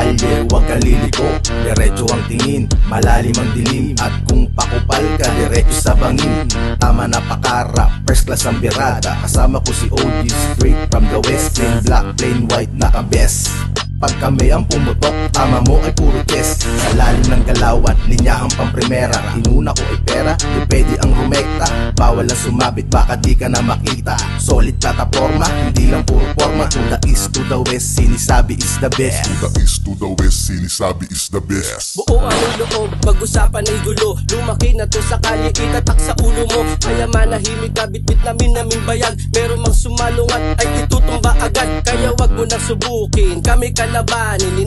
kalye, huwag ka liliko. Diretso ang tingin, malalim ang dilim. At kung pakupal ka, diretso sa bangin. Tama na pakara, first class ang birada. Kasama ko si OG, straight from the west. Plain black, plain white, naka-best. Pag kami ang pumutok, tama mo ay puro chest. Sa lalim ng galawan, linyahang pamprimera. Inuna ko ay pera, di pwede ang rumekta. Bawal ang sumabit, baka di ka na makita. Solid plataforma, hindi lang puro forma. To the east, to the west, sinisabi is the best. To the east, to the west, sinisabi is the best. Buo ang loob, pag-usapan ay gulo. Lumaki na to sa kalye, itatak sa ulo mo. Kaya manahimik ka, bitbit namin bayag. Meron mang sumalungat ay itutumba agad. Kaya wag mo nang subukin, kami kalabanin.